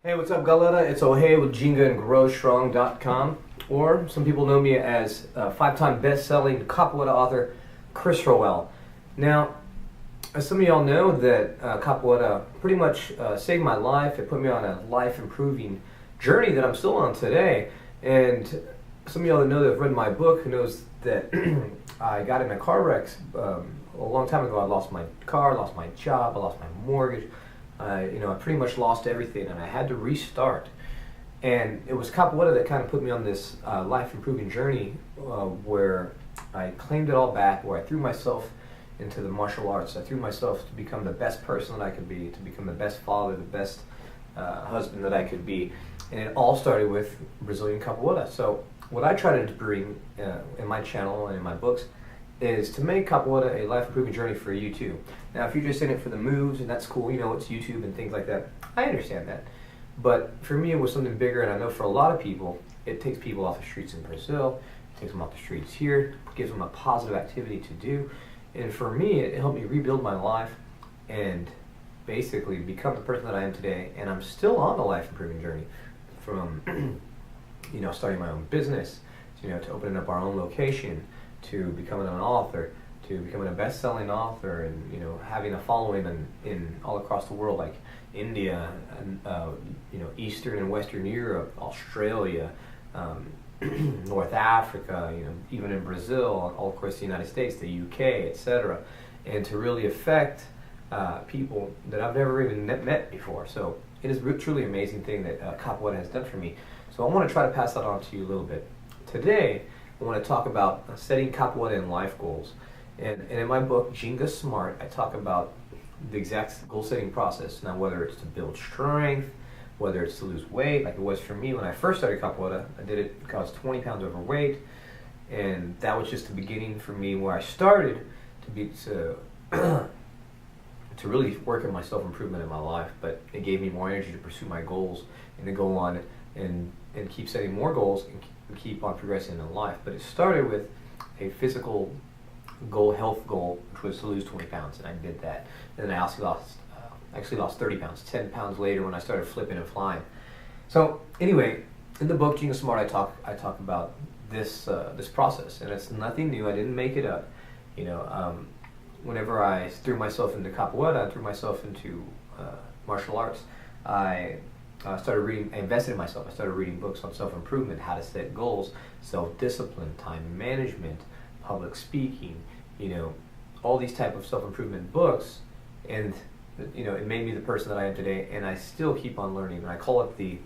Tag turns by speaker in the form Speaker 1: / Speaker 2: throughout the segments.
Speaker 1: Hey, what's up, galera? It's Ohei with Ginga and GrowStrong.com, or some people know me as five-time best-selling Capoeira author Chris Rowell. Now, as some of y'all know, that Capoeira pretty much saved my life. It put me on a life-improving journey that I'm still on today. And some of y'all that know that have read my book knows that I got in a car wreck a long time ago. I lost my car, lost my job, I lost my mortgage. I pretty much lost everything, and I had to restart. And it was Capoeira that kind of put me on this life-improving journey where I claimed it all back, where I threw myself into the martial arts. I threw myself to become the best person that I could be, to become the best father, the best husband that I could be. And it all started with Brazilian Capoeira. So what I try to bring in my channel and in my books is to make Capoeira a life-improving journey for you too. Now, if you're just in it for the moves, and that's cool, it's YouTube and things like that, I understand that. But for me, it was something bigger, and I know for a lot of people, it takes people off the streets in Brazil, it takes them off the streets here, gives them a positive activity to do. And for me, it helped me rebuild my life and basically become the person that I am today. And I'm still on the life-improving journey from, starting my own business, to opening up our own location, to becoming an author, to becoming a best-selling author, and having a following in all across the world, like India, and Eastern and Western Europe, Australia, North Africa, even in Brazil, all across the United States, the UK, etc., and to really affect people that I've never even met before. So it is a truly amazing thing that Capoeira has done for me. So I want to try to pass that on to you a little bit. Today, I want to talk about setting Capoeira and life goals. And in my book, Ginga S.M.A.R.T, I talk about the exact goal-setting process. Now, whether it's to build strength, whether it's to lose weight, like it was for me when I first started Capoeira. I did it because I was 20 pounds overweight, and that was just the beginning for me where I started to really work on my self-improvement in my life. But it gave me more energy to pursue my goals and to go on and keep setting more goals and keep on progressing in life. But it started with a physical goal, health goal, which was to lose 20 pounds, and I did that. And then I also lost 30 pounds, 10 pounds later when I started flipping and flying. So anyway, in the book Ginga S.M.A.R.T, I talk about this process, and it's nothing new. I didn't make it up. Whenever I threw myself into Capoeira, I threw myself into martial arts, I invested in myself. I started reading books on self-improvement, how to set goals, self-discipline, time management, public speaking, all these type of self-improvement books, and it made me the person that I am today, and I still keep on learning. And I call it the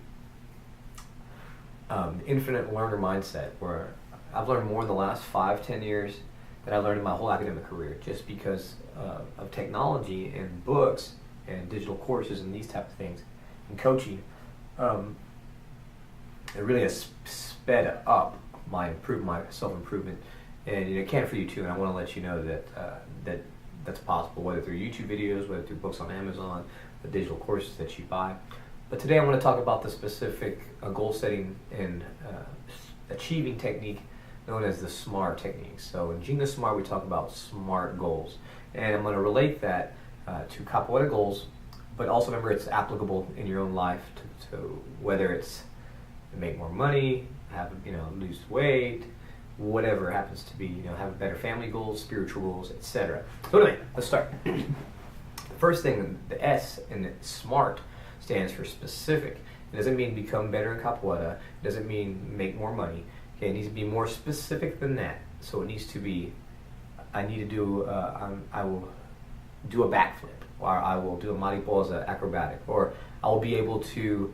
Speaker 1: infinite learner mindset, where I've learned more in the last 5-10 years than I learned in my whole academic career, just because of technology and books and digital courses and these type of things, and coaching. It really has sped up my self-improvement, and it can for you too. And I want to let you know that that's possible, whether through YouTube videos, whether through books on Amazon, the digital courses that you buy. But today I want to talk about the specific goal setting and achieving technique known as the S.M.A.R.T technique. So in Ginga S.M.A.R.T, we talk about SMART goals, and I'm going to relate that to Capoeira goals. But also remember, it's applicable in your own life to whether it's to make more money, lose weight, whatever it happens to be, have better family goals, spiritual goals, etc. So anyway, let's start. The first thing, the S in SMART stands for specific. It doesn't mean become better in Capoeira. It doesn't mean make more money. Okay, it needs to be more specific than that. So it needs to be, I will do a backflip, or I will do a mariposa acrobatic, or I will be able to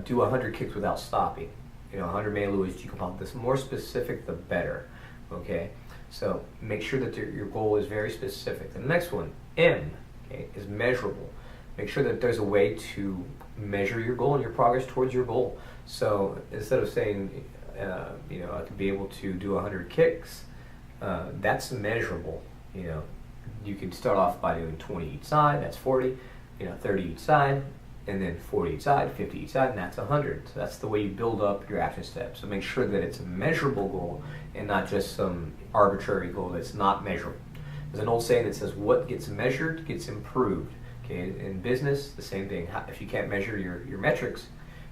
Speaker 1: do 100 kicks without stopping. 100 meluas, the more specific, the better. Okay, so make sure that your goal is very specific. The next one, M, is measurable. Make sure that there's a way to measure your goal and your progress towards your goal. So instead of saying, I could be able to do 100 kicks, that's measurable. You can start off by doing 20 each side, that's 40, 30 each side, and then 40 each side, 50 each side, and that's 100. So that's the way you build up your action steps. So make sure that it's a measurable goal and not just some arbitrary goal that's not measurable. There's an old saying that says, what gets measured gets improved. Okay, in business, the same thing. If you can't measure your metrics,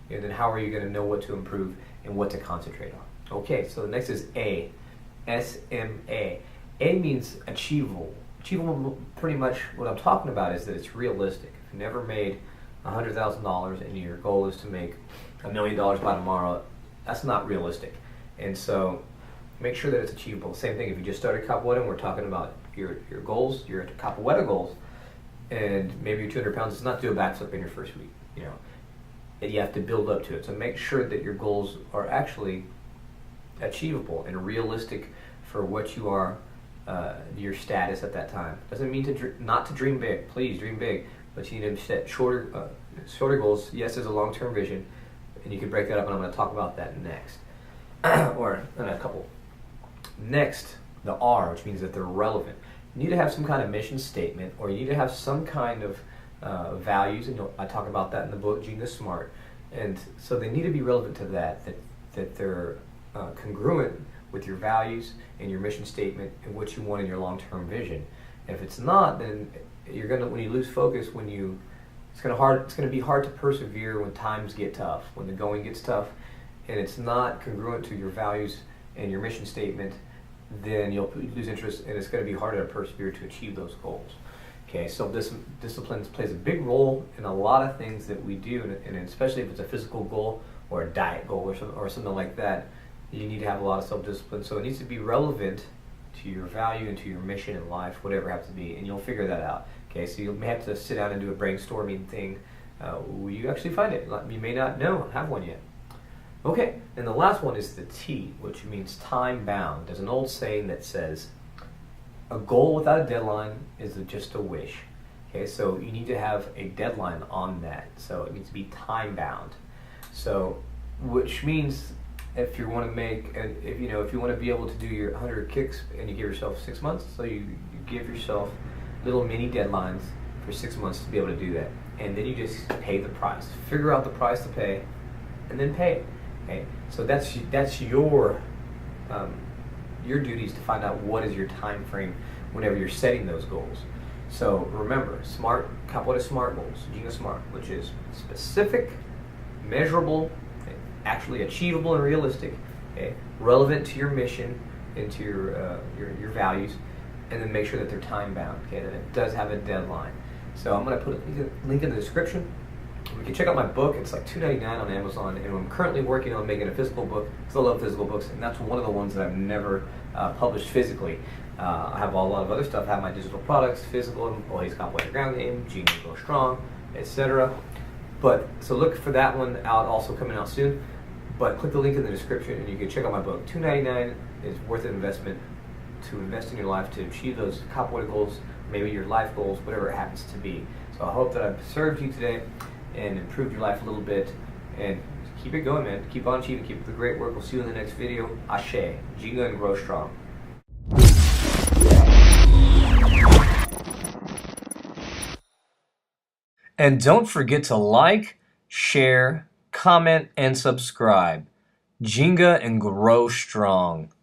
Speaker 1: then how are you going to know what to improve and what to concentrate on? Okay, so the next is A, S.M.A. A means achievable. Achievable, pretty much what I'm talking about is that it's realistic. If you never made $100,000 and your goal is to make $1 million by tomorrow, that's not realistic. And so make sure that it's achievable. Same thing, if you just started Capoeira and we're talking about your goals, your Capoeira goals, and maybe you're 200 pounds, it's not do a backflip in your first week, and you have to build up to it. So make sure that your goals are actually achievable and realistic for what you are, your status at that time. Doesn't mean not to dream big. Please dream big, but you need to set shorter goals. Yes, there's a long-term vision, and you can break that up, and I'm going to talk about that next, or in a couple. Next, the R, which means that they're relevant. You need to have some kind of mission statement, or you need to have some kind of values, and I talk about that in the book, Ginga S.M.A.R.T. And so they need to be relevant to that they're congruent with your values and your mission statement and what you want in your long-term vision. And if it's not, then you're gonna, when you lose focus, it's gonna be hard to persevere when times get tough, when the going gets tough, and it's not congruent to your values and your mission statement, then you'll lose interest, and it's going to be harder to persevere to achieve those goals. Okay, so discipline plays a big role in a lot of things that we do, and especially if it's a physical goal or a diet goal or something like that, you need to have a lot of self-discipline. So it needs to be relevant to your value and to your mission in life, whatever it happens to be, and you'll figure that out. Okay, so you may have to sit down and do a brainstorming thing. Will you actually find it? You may not have one yet. Okay, and the last one is the T, which means time bound. There's an old saying that says, a goal without a deadline is just a wish. Okay, so you need to have a deadline on that. So it needs to be time bound. So, which means if you want to if you want to be able to do your 100 kicks and you give yourself 6 months, so you give yourself little mini deadlines for 6 months to be able to do that. And then you just pay the price. Figure out the price to pay, and then pay it. Okay, so that's your duties to find out what is your time frame whenever you're setting those goals. So remember, Capoeira S.M.A.R.T goals, Ginga S.M.A.R.T, which is specific, measurable, actually achievable and realistic, okay, relevant to your mission and to your values, and then make sure that they're time bound. Okay, that it does have a deadline. So I'm going to put a link in the description. You can check out my book. It's like $2.99 on Amazon, and I'm currently working on making a physical book because I love physical books, and that's one of the ones that I've never published physically. I have a lot of other stuff. I have my digital products, physical, Always Capoeira Ground Game, Ginga Go Strong, etc. But so look for that one out, also coming out soon. But click the link in the description, and you can check out my book. $2.99 is worth an investment to invest in your life to achieve those Capoeira goals, maybe your life goals, whatever it happens to be. So I hope that I've served you today and improved your life a little bit, and keep it going, man. Keep on achieving, keep up the great work. We'll see you in the next video. Ashe, Ginga and grow strong. And don't forget to like, share, comment, and subscribe. Ginga and grow strong.